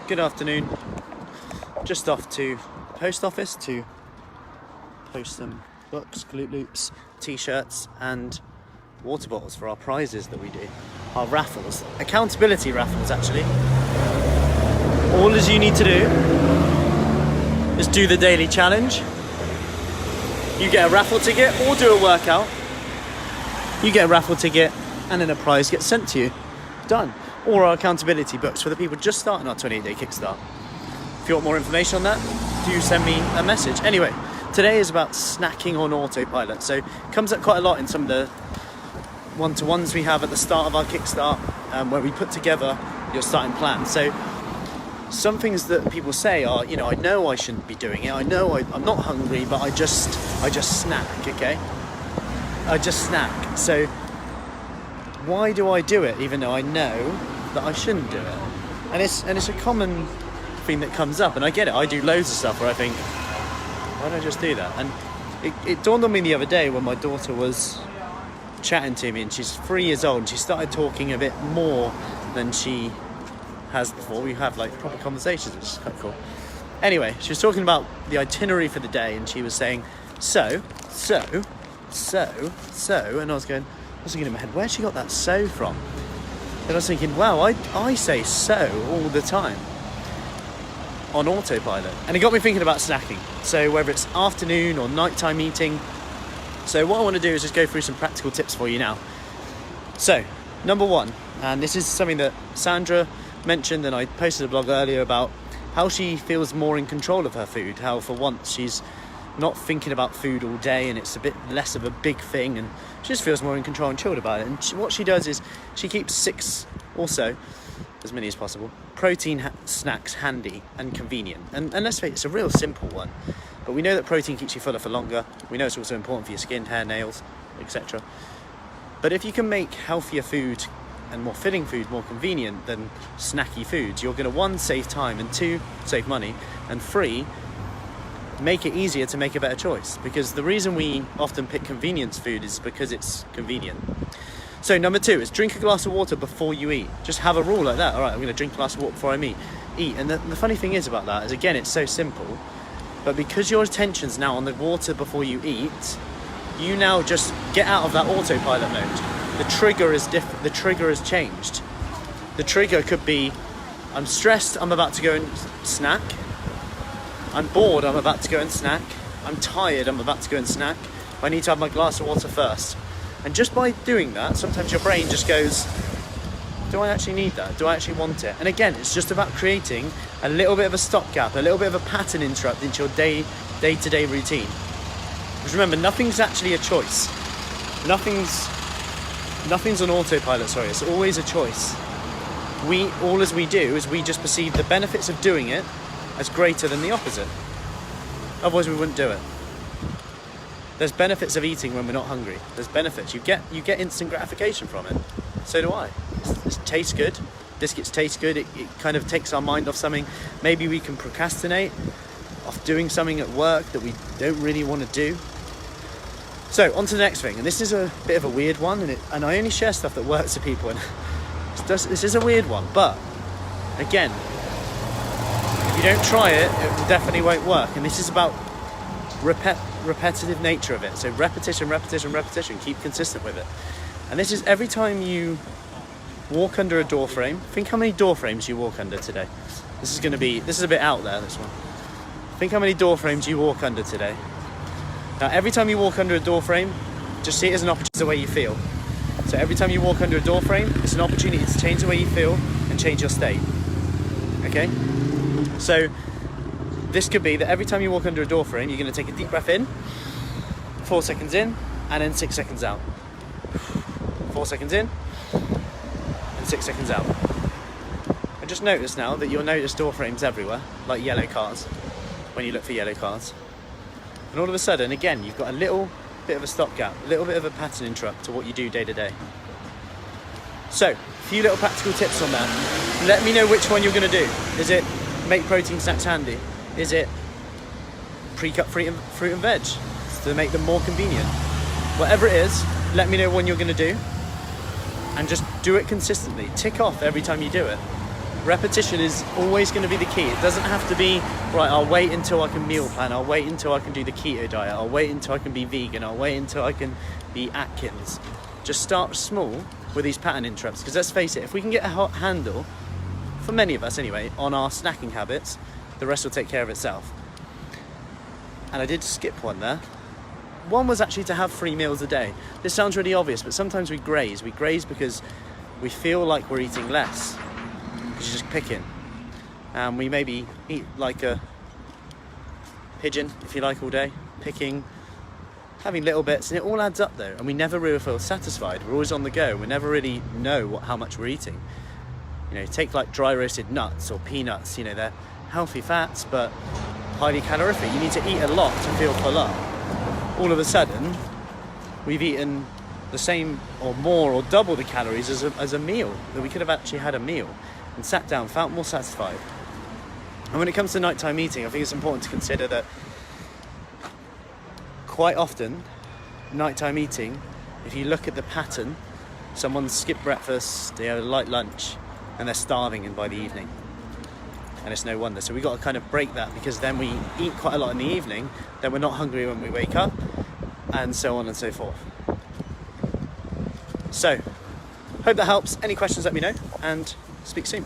Good afternoon. Just off to the post office to post some books, glute loops, t-shirts and water bottles for our prizes that we do. Our raffles. Accountability raffles, actually. All as you need to do is do the daily challenge. You get a raffle ticket or do a workout. You get a raffle ticket and then a prize gets sent to you. Done. Or our accountability books for the people just starting our 28-day kickstart. If you want more information on that, do send me a message. Anyway, today is about snacking on autopilot. So it comes up quite a lot in some of the one-to-ones we have at the start of our kickstart, where we put together your starting plan. So some things that people say are, I know I shouldn't be doing it. I know I'm not hungry, but I just snack, okay? I just snack. So why do I do it even though I know that I shouldn't do it? And it's a common thing that comes up, and I get it. I do loads of stuff where I think, why don't I just do that? And it dawned on me the other day when my daughter was chatting to me, and she's 3 years old, and she started talking a bit more than she has before. We have like proper conversations, which is quite cool. Anyway, she was talking about the itinerary for the day, and she was saying, so, and I was thinking in my head, where's she got that so from? And I was thinking, wow, I say so all the time on autopilot. And it got me thinking about snacking. So whether it's afternoon or nighttime eating. So what I want to do is just go through some practical tips for you now. So, number one, and this is something that Sandra mentioned, and I posted a blog earlier about how she feels more in control of her food, how for once she's not thinking about food all day and it's a bit less of a big thing, and she just feels more in control and chilled about it. And what she does is she keeps 6 also, as many as possible, protein snacks handy and convenient. And let's face it, it's a real simple one, but we know that protein keeps you fuller for longer. We know it's also important for your skin, hair, nails, etc. But if you can make healthier food and more filling food more convenient than snacky foods, you're going to 1, save time, and 2, save money, and 3, make it easier to make a better choice. Because the reason we often pick convenience food is because it's convenient. So number 2 is drink a glass of water before you eat. Just have a rule like that. All right, I'm going to drink a glass of water before I eat. And the funny thing is about that is, again, it's so simple, but because your attention's now on the water before you eat, you now just get out of that autopilot mode. The trigger is different. The trigger has changed. The trigger could be, I'm stressed, I'm about to go and snack. I'm bored, I'm about to go and snack. I'm tired, I'm about to go and snack. I need to have my glass of water first. And just by doing that, sometimes your brain just goes, do I actually need that? Do I actually want it? And again, it's just about creating a little bit of a stopgap, a little bit of a pattern interrupt into your day-to-day routine. Because remember, nothing's actually a choice. Nothing's on autopilot, sorry. It's always a choice. All we do is we just perceive the benefits of doing it as greater than the opposite. Otherwise we wouldn't do it. There's benefits of eating when we're not hungry. There's benefits. You get instant gratification from it. So do I. It tastes good. Biscuits taste good. It kind of takes our mind off something. Maybe we can procrastinate off doing something at work that we don't really want to do. So on to the next thing, and this is a bit of a weird one, and I only share stuff that works for people, and this is a weird one, but again, if you don't try it, it definitely won't work. And this is about repetitive nature of it. So repetition, keep consistent with it. And this is every time you walk under a door frame. Think how many door frames you walk under today. This is a bit out there, this one. Think how many door frames you walk under today. Now every time you walk under a door frame, just see it as an opportunity to the way you feel. So every time you walk under a door frame, it's an opportunity to change the way you feel and change your state. Okay? So this could be that every time you walk under a door frame, you're going to take a deep breath in, 4 seconds in, and then 6 seconds out. 4 seconds in, and 6 seconds out. And just notice now that you'll notice door frames everywhere, like yellow cars, when you look for yellow cars. And all of a sudden, again, you've got a little bit of a stopgap, a little bit of a pattern interrupt to what you do day to day. So, a few little practical tips on that. Let me know which one you're going to do. Is it make protein snacks handy? Is it pre-cut fruit and veg to make them more convenient? Whatever it is, let me know when you're going to do, and just do it consistently. Tick off every time you do it. Repetition is always going to be the key. It doesn't have to be, right, I'll wait until I can meal plan, I'll wait until I can do the keto diet, I'll wait until I can be vegan, I'll wait until I can be Atkins. Just start small with these pattern interrupts, because let's face it, if we can get a hot handle, for many of us anyway, on our snacking habits, the rest will take care of itself. And I did skip one there. One was actually to have 3 meals a day. This sounds really obvious, but sometimes we graze. We graze because we feel like we're eating less, because you're just picking. And we maybe eat like a pigeon, if you like, all day, picking, having little bits, and it all adds up though, and we never really feel satisfied. We're always on the go. We never really know how much we're eating. You know, take like dry roasted nuts or peanuts, you know, they're healthy fats, but highly calorific. You need to eat a lot to feel full up. All of a sudden, we've eaten the same or more or double the calories as a meal, that we could have actually had a meal and sat down, felt more satisfied. And when it comes to nighttime eating, I think it's important to consider that quite often, nighttime eating, if you look at the pattern, someone's skipped breakfast, they have a light lunch, and they're starving in by the evening. And it's no wonder. So we've got to kind of break that, because then we eat quite a lot in the evening, then we're not hungry when we wake up, and so on and so forth. So, hope that helps. Any questions, let me know, and speak soon.